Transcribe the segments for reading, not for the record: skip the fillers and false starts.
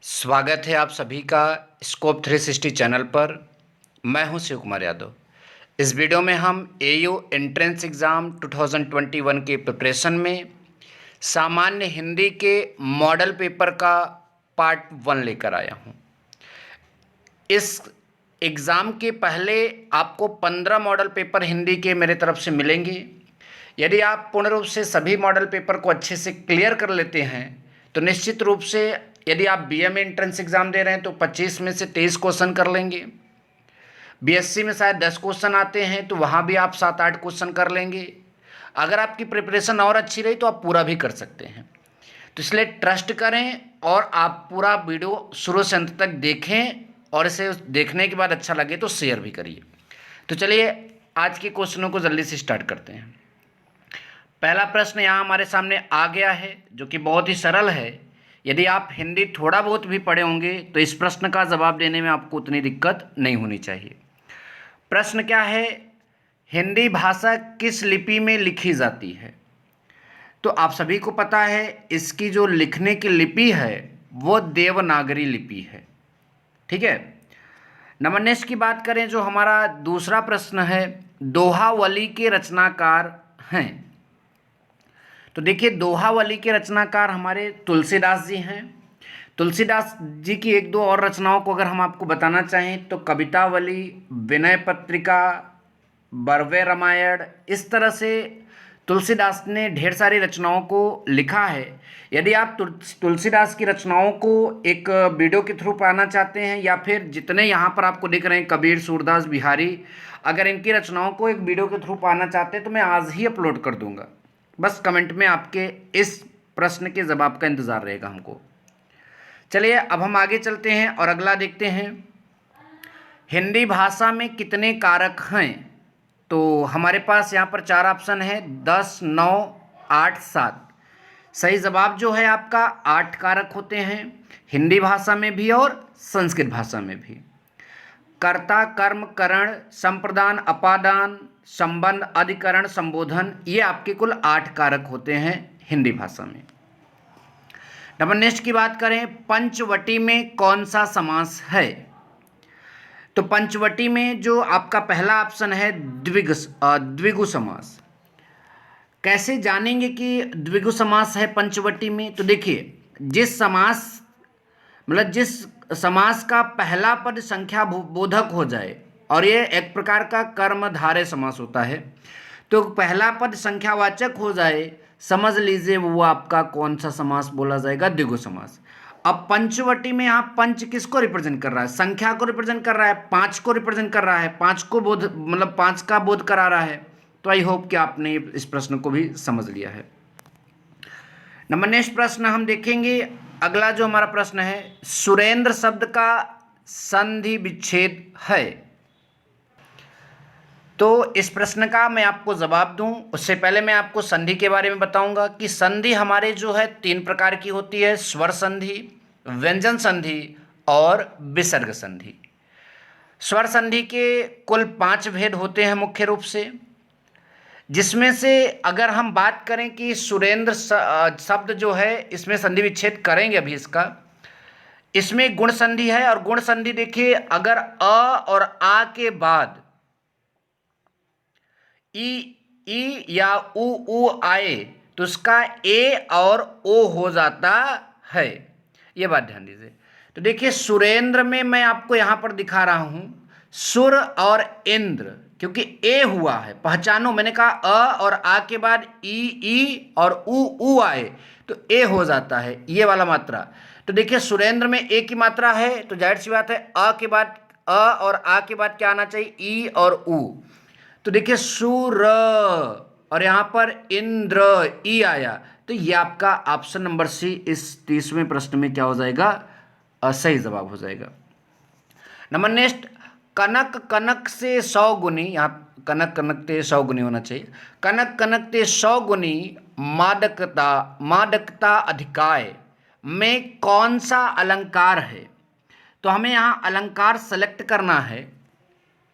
स्वागत है आप सभी का स्कोप 360 चैनल पर। मैं हूं शिव कुमार यादव। इस वीडियो में हम एयू एंट्रेंस एग्ज़ाम 2021 के प्रिपरेशन में सामान्य हिंदी के मॉडल पेपर का पार्ट 1 लेकर आया हूं। इस एग्ज़ाम के पहले आपको 15 मॉडल पेपर हिंदी के मेरे तरफ से मिलेंगे। यदि आप पूर्ण रूप से सभी मॉडल पेपर को अच्छे से क्लियर कर लेते हैं तो निश्चित रूप से यदि आप बीए एंट्रेंस एग्ज़ाम दे रहे हैं तो 25 में से 23 क्वेश्चन कर लेंगे। बीएससी में शायद 10 क्वेश्चन आते हैं तो वहाँ भी आप 7-8 क्वेश्चन कर लेंगे। अगर आपकी प्रिपरेशन और अच्छी रही तो आप पूरा भी कर सकते हैं। तो इसलिए ट्रस्ट करें और आप पूरा वीडियो शुरू से अंत तक देखें और इसे देखने के बाद अच्छा लगे तो शेयर भी करिए। तो चलिए आज के क्वेश्चनों को जल्दी से स्टार्ट करते हैं। पहला प्रश्न यहाँ हमारे सामने आ गया है जो कि बहुत ही सरल है। यदि आप हिंदी थोड़ा बहुत भी पढ़े होंगे तो इस प्रश्न का जवाब देने में आपको उतनी दिक्कत नहीं होनी चाहिए। प्रश्न क्या है? हिंदी भाषा किस लिपि में लिखी जाती है? तो आप सभी को पता है इसकी जो लिखने की लिपि है वो देवनागरी लिपि है। ठीक है। नंबर नेक्स्ट की बात करें जो हमारा दूसरा प्रश्न है, दोहावली के रचनाकार हैं। तो देखिए दोहावली के रचनाकार हमारे तुलसीदास जी हैं। तुलसीदास जी की एक दो और रचनाओं को अगर हम आपको बताना चाहें तो कवितावली, विनय पत्रिका, बरवे रामायण, इस तरह से तुलसीदास ने ढेर सारी रचनाओं को लिखा है। यदि आप तुलसीदास की रचनाओं को एक वीडियो के थ्रू पाना चाहते हैं या फिर जितने यहाँ पर आपको दिख रहे हैं कबीर, सूरदास, बिहारी, अगर इनकी रचनाओं को एक वीडियो के थ्रू पाना चाहते हैं तो मैं आज ही अपलोड कर दूंगा। बस कमेंट में आपके इस प्रश्न के जवाब का इंतज़ार रहेगा हमको। चलिए अब हम आगे चलते हैं और अगला देखते हैं, हिंदी भाषा में कितने कारक हैं? तो हमारे पास यहाँ पर 4 ऑप्शन है, 10, 9, 8, 7। सही जवाब जो है आपका 8 कारक होते हैं हिंदी भाषा में भी और संस्कृत भाषा में भी। कर्ता, कर्म, करण, संप्रदान, अपादान, संबंध, अधिकरण, संबोधन, ये आपके कुल 8 कारक होते हैं हिंदी भाषा में। नंबर नेक्स्ट की बात करें, पंचवटी में कौन सा समास है? तो पंचवटी में जो आपका पहला ऑप्शन है द्विगु समास। कैसे जानेंगे कि द्विगु समास है पंचवटी में? तो देखिए जिस समास मतलब जिस समास का पहला पद संख्या बोधक हो जाए, और ये एक प्रकार का कर्मधारय समास होता है, तो पहला पद संख्यावाचक हो जाए, समझ लीजिए वो आपका कौन सा समास बोला जाएगा? द्विगु समास। अब पंचवटी में यहाँ पंच किसको रिप्रेजेंट कर रहा है? संख्या को रिप्रेजेंट कर रहा है, 5 को रिप्रेजेंट कर रहा है, 5 को बोध मतलब 5 का बोध करा रहा है। तो आई होप कि आपने इस प्रश्न को भी समझ लिया है। नंबर नेक्स्ट प्रश्न हम देखेंगे, अगला जो हमारा प्रश्न है, सुरेंद्र शब्द का संधि विच्छेद है। तो इस प्रश्न का मैं आपको जवाब दूं उससे पहले मैं आपको संधि के बारे में बताऊंगा कि संधि हमारे जो है 3 प्रकार की होती है, स्वर संधि, व्यंजन संधि और विसर्ग संधि। स्वर संधि के कुल 5 भेद होते हैं मुख्य रूप से, जिसमें से अगर हम बात करें कि सुरेंद्र शब्द जो है इसमें संधि विच्छेद करेंगे अभी इसमें गुण संधि है। और गुण संधि देखिए, अगर अ और आ के बाद ई या उ आए तो उसका ए और ओ हो जाता है। ये बात ध्यान दीजिए। तो देखिए सुरेंद्र में मैं आपको यहां पर दिखा रहा हूं सुर और इंद्र, क्योंकि ए हुआ है, पहचानो, मैंने कहा अ और आ के बाद ई और उ आए तो ए हो जाता है, ये वाला मात्रा। तो देखिए सुरेंद्र में ए की मात्रा है तो जाहिर सी बात है अ के बाद अ और आ के बाद क्या आना चाहिए? ई और उ। तो देखिए सुर और यहां पर इंद्र, ई आया, तो ये आपका ऑप्शन नंबर सी इस 30वें प्रश्न में क्या हो जाएगा? सही जवाब हो जाएगा। नंबर नेक्स्ट, कनक कनक से 100 गुनी, यहाँ कनक कनक ते 100 गुनी होना चाहिए, कनक कनक ते 100 गुनी मादकता मादकता अधिकाय में कौन सा अलंकार है? तो हमें यहाँ अलंकार सेलेक्ट करना है।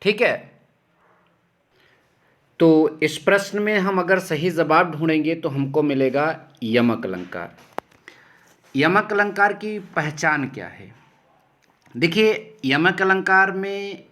ठीक है, तो इस प्रश्न में हम अगर सही जवाब ढूंढेंगे तो हमको मिलेगा यमक अलंकार। यमक अलंकार की पहचान क्या है? देखिए, यमक अलंकार में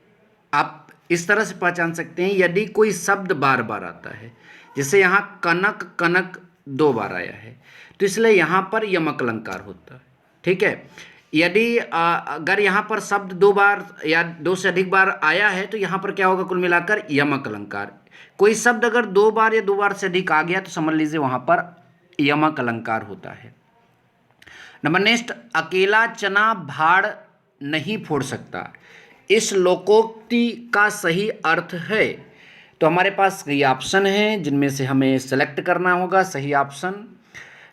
आप इस तरह से पहचान सकते हैं, यदि कोई शब्द बार बार आता है, जैसे यहाँ कनक कनक 2 बार आया है, तो इसलिए यहाँ पर यमक अलंकार होता है। ठीक है। यदि अगर यहाँ पर शब्द 2 बार या 2 से अधिक बार आया है, तो यहाँ पर क्या होगा? कुल मिलाकर यमक अलंकार। कोई शब्द अगर 2 बार या 2 बार से अधिक आ गया, तो समझ लीजिए वहाँ पर यमक अलंकार होता है। नंबर नेक्स्ट, अकेला चना भाड़ नहीं फोड़ सकता, इस लोकोक्ति का सही अर्थ है? तो हमारे पास कई ऑप्शन हैं, जिनमें से हमें सेलेक्ट करना होगा सही ऑप्शन।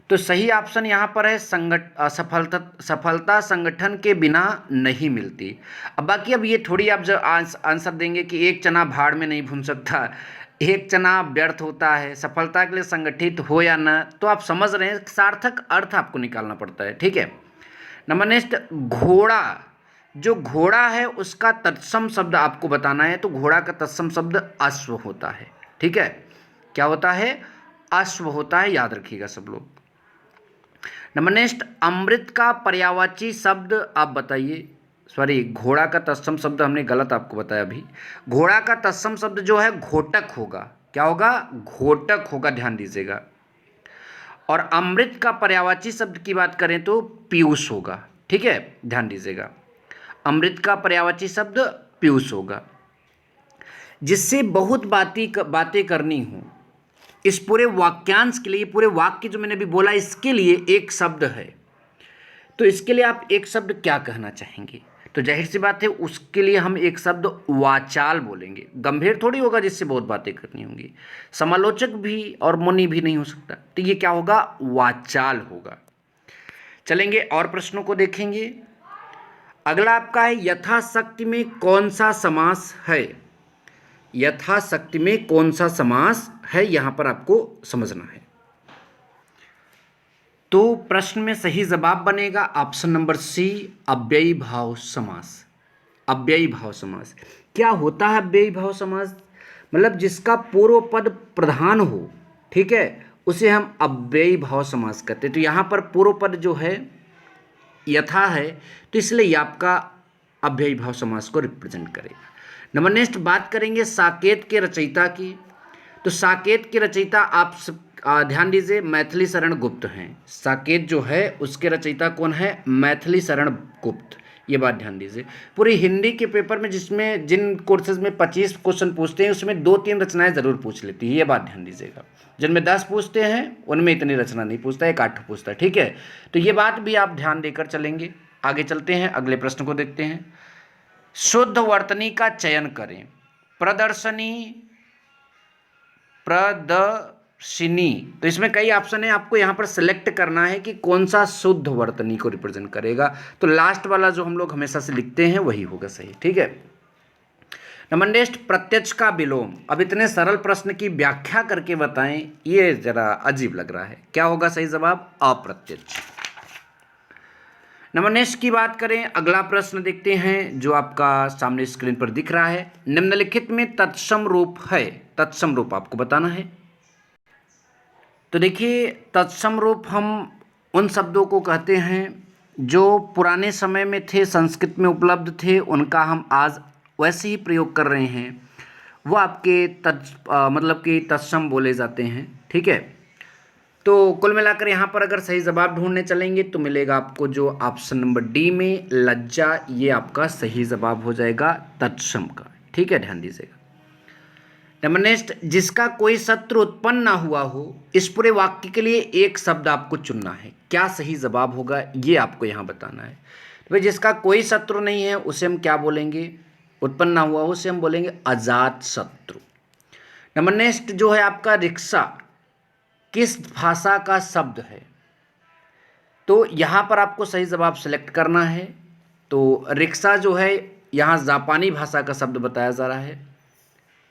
तो सही ऑप्शन यहाँ पर है सफलता संगठन के बिना नहीं मिलती। अब बाकी अब ये थोड़ी आप जब आंसर देंगे कि एक चना भाड़ में नहीं भून सकता, एक चना व्यर्थ होता है, सफलता के लिए संगठित हो या न, तो आप समझ रहे हैं सार्थक अर्थ आपको निकालना पड़ता है। ठीक है। नंबर नेक्स्ट, घोड़ा, जो घोड़ा है उसका तत्सम शब्द आपको बताना है। तो घोड़ा का तत्सम शब्द अश्व होता है। ठीक है। क्या होता है? अश्व होता है, याद रखिएगा सब लोग। नंबर नेक्स्ट, अमृत का पर्यायवाची शब्द आप बताइए। सॉरी, घोड़ा का तत्सम शब्द हमने गलत आपको बताया अभी। घोड़ा का तत्सम शब्द जो है घोटक होगा। क्या होगा? घोटक होगा, ध्यान दीजिएगा। और अमृत का पर्यायवाची शब्द की बात करें तो पीयूष होगा। ठीक है, ध्यान दीजिएगा। अमृत का पर्यायवाची शब्द पीयूष होगा। जिससे बहुत बातें करनी हो, इस पूरे वाक्यांश के लिए, पूरे वाक्य जो मैंने अभी बोला, इसके लिए एक शब्द है। तो इसके लिए आप एक शब्द क्या कहना चाहेंगे? तो जाहिर सी बात है, उसके लिए हम एक शब्द वाचाल बोलेंगे। गंभीर थोड़ी होगा जिससे बहुत बातें करनी होंगी, समालोचक भी और मुनि भी नहीं हो सकता। तो ये क्या होगा? वाचाल होगा। चलेंगे और प्रश्नों को देखेंगे। अगला आपका है, यथाशक्ति में कौन सा समास है? यथाशक्ति में कौन सा समास है, यहां पर आपको समझना है। तो प्रश्न में सही जवाब बनेगा ऑप्शन नंबर सी, अव्ययी भाव समास। अव्ययी भाव समास क्या होता है? अव्ययी भाव समास मतलब जिसका पूर्व पद प्रधान हो, ठीक है, उसे हम अव्ययी भाव समास कहते हैं। तो यहाँ पर पूर्व पद जो है यथा है, तो इसलिए आपका अव्ययी भाव समास को रिप्रेजेंट करेगा। नंबर नेक्स्ट, बात करेंगे साकेत के रचयिता की। तो साकेत के रचयिता आप ध्यान दीजिए, मैथिली शरण गुप्त हैं। साकेत जो है उसके रचयिता कौन है? मैथिली शरण गुप्त। ये बात ध्यान दीजिए। पूरी हिंदी के पेपर में जिसमें जिन कोर्सेज में 25 क्वेश्चन पूछते हैं, उसमें 2-3 रचनाएं जरूर पूछ लेती है। ये बात ध्यान दीजिएगा। जिनमें 10 पूछते हैं उनमें इतनी रचना नहीं पूछता, 1-8 पूछता है। ठीक है, तो ये बात भी आप ध्यान देकर चलेंगे। आगे चलते हैं, अगले प्रश्न को देखते हैं। शुद्ध वर्तनी का चयन करें। प्रदर्शिनी, तो इसमें कई ऑप्शन है, आपको यहाँ पर सिलेक्ट करना है कि कौन सा शुद्ध वर्तनी को रिप्रेजेंट करेगा। तो लास्ट वाला जो हम लोग हमेशा से लिखते हैं वही होगा सही। ठीक है। नंबर नेक्स्ट, प्रत्यक्ष का विलोम। अब इतने सरल प्रश्न की व्याख्या करके बताएं, ये जरा अजीब लग रहा है। क्या होगा सही जवाब? अप्रत्यक्ष। नंबर नेक्स्ट की बात करें, अगला प्रश्न देखते हैं जो आपका सामने स्क्रीन पर दिख रहा है। निम्नलिखित में तत्सम रूप है, तत्सम रूप आपको बताना है। तो देखिए, तत्सम रूप हम उन शब्दों को कहते हैं जो पुराने समय में थे, संस्कृत में उपलब्ध थे, उनका हम आज वैसे ही प्रयोग कर रहे हैं, वो आपके मतलब कि तत्सम बोले जाते हैं। ठीक है। तो कुल मिलाकर यहाँ पर अगर सही जवाब ढूंढने चलेंगे तो मिलेगा आपको जो ऑप्शन नंबर डी में लज्जा, ये आपका सही जवाब हो जाएगा तत्सम का। ठीक है, ध्यान दीजिएगा। नंबर नेक्स्ट, जिसका कोई शत्रु उत्पन्न ना हुआ हो, इस पूरे वाक्य के लिए एक शब्द आपको चुनना है। क्या सही जवाब होगा ये आपको यहाँ बताना है। तो भाई जिसका कोई शत्रु नहीं है उसे हम क्या बोलेंगे? उत्पन्न ना हुआ हो उसे हम बोलेंगे अजात शत्रु। नंबर नेक्स्ट जो है आपका रिक्शा, किस भाषा का शब्द है? तो यहाँ पर आपको सही जवाब सेलेक्ट करना है। तो रिक्शा जो है यहाँ जापानी भाषा का शब्द बताया जा रहा है।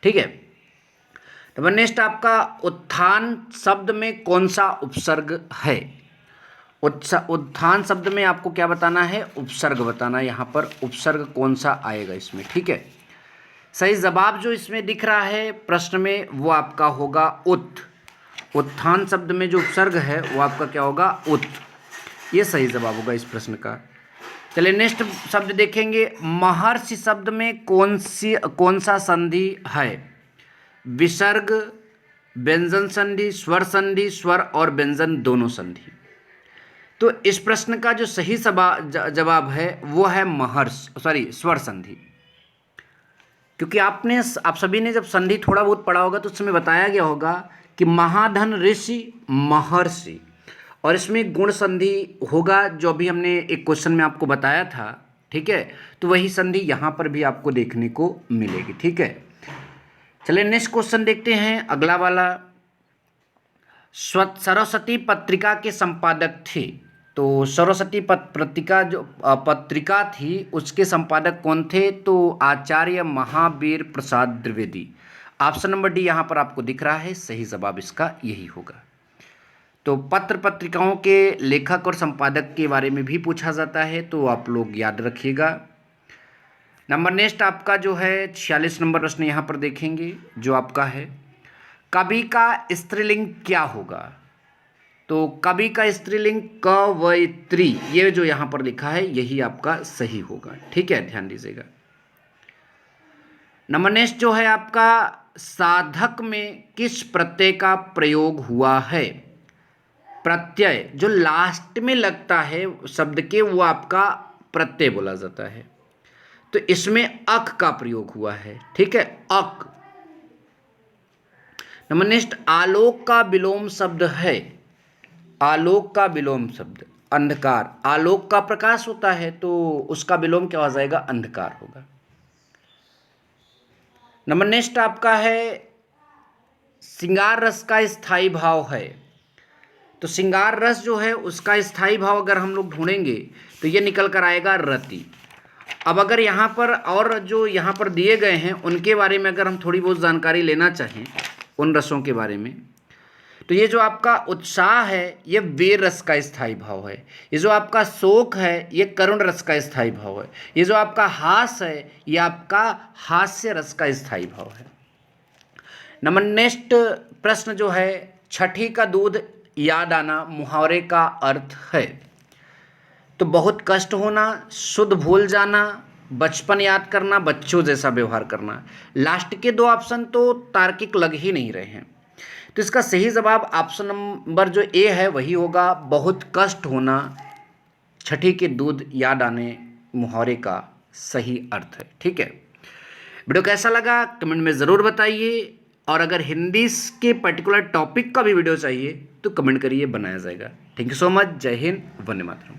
ठीक है। नंबर नेक्स्ट, आपका उत्थान शब्द में कौन सा उपसर्ग है? उत्थान शब्द में आपको क्या बताना है? उपसर्ग बताना है। यहाँ पर उपसर्ग कौन सा आएगा इसमें? ठीक है। सही जवाब जो इसमें दिख रहा है प्रश्न में वो आपका होगा उत्थान शब्द में जो उपसर्ग है वो आपका क्या होगा? उत। ये सही जवाब होगा इस प्रश्न का। चलिए नेक्स्ट शब्द देखेंगे। महर्षि शब्द में कौन सा संधि है? विसर्ग, व्यंजन संधि, स्वर संधि, स्वर और व्यंजन दोनों संधि। तो इस प्रश्न का जो सही जवाब है वो है स्वर संधि। क्योंकि आप सभी ने जब संधि थोड़ा बहुत पढ़ा होगा तो उसमें बताया गया होगा कि महाधन ऋषि महर्षि, और इसमें गुण संधि होगा जो अभी हमने एक क्वेश्चन में आपको बताया था। ठीक है, तो वही संधि यहाँ पर भी आपको देखने को मिलेगी। ठीक है, चलिए नेक्स्ट क्वेश्चन देखते हैं, अगला वाला। सरस्वती पत्रिका के संपादक थे। तो सरस्वती पत्रिका जो पत्रिका थी उसके संपादक कौन थे? तो आचार्य Mahavir Prasad Dwivedi. Option number D यहाँ पर आपको दिख रहा है, सही जवाब इसका यही होगा। तो पत्र पत्रिकाओं के लेखक और संपादक के बारे में भी पूछा जाता है, तो आप लोग याद रखिएगा। नंबर नेक्स्ट आपका जो है 46 नंबर प्रश्न यहाँ पर देखेंगे, जो आपका है कवि का स्त्रीलिंग क्या होगा? तो कवि का स्त्रीलिंग कवयित्री, ये जो यहाँ पर लिखा है यही आपका सही होगा। ठीक है, ध्यान दीजिएगा। नंबर नेक्स्ट जो है आपका साधक में किस प्रत्यय का प्रयोग हुआ है? प्रत्यय जो लास्ट में लगता है शब्द के वो आपका प्रत्यय बोला जाता है। तो इसमें अक का प्रयोग हुआ है। ठीक है, अक। नंबर नेक्स्ट आलोक का विलोम शब्द है। आलोक का विलोम शब्द अंधकार। आलोक का प्रकाश होता है तो उसका विलोम क्या हो जाएगा? अंधकार होगा। नंबर नेक्स्ट आपका है श्रृंगार रस का स्थायी भाव है। तो श्रृंगार रस जो है उसका स्थायी भाव अगर हम लोग ढूंढेंगे तो ये निकल कर आएगा रति। अब अगर यहाँ पर और जो यहाँ पर दिए गए हैं उनके बारे में अगर हम थोड़ी बहुत जानकारी लेना चाहें उन रसों के बारे में, तो ये जो आपका उत्साह है ये वीर रस का स्थायी भाव है। ये जो आपका शोक है ये करुण रस का स्थायी भाव है। ये जो आपका हास है ये आपका हास्य रस का स्थायी भाव है। नंबर नेक्स्ट प्रश्न जो है छठी का दूध याद आना मुहावरे का अर्थ है। तो बहुत कष्ट होना, शुद्ध भूल जाना, बचपन याद करना, बच्चों जैसा व्यवहार करना। लास्ट के दो ऑप्शन तो तार्किक लग ही नहीं रहे हैं, तो इसका सही जवाब ऑप्शन नंबर जो ए है वही होगा, बहुत कष्ट होना छठी के दूध याद आने मुहावरे का सही अर्थ है। ठीक है, वीडियो कैसा लगा कमेंट में ज़रूर बताइए, और अगर हिंदी के पर्टिकुलर टॉपिक का भी वीडियो चाहिए तो कमेंट करिए, बनाया जाएगा। Thank you so much. जय हिंद, वंदे मातरम।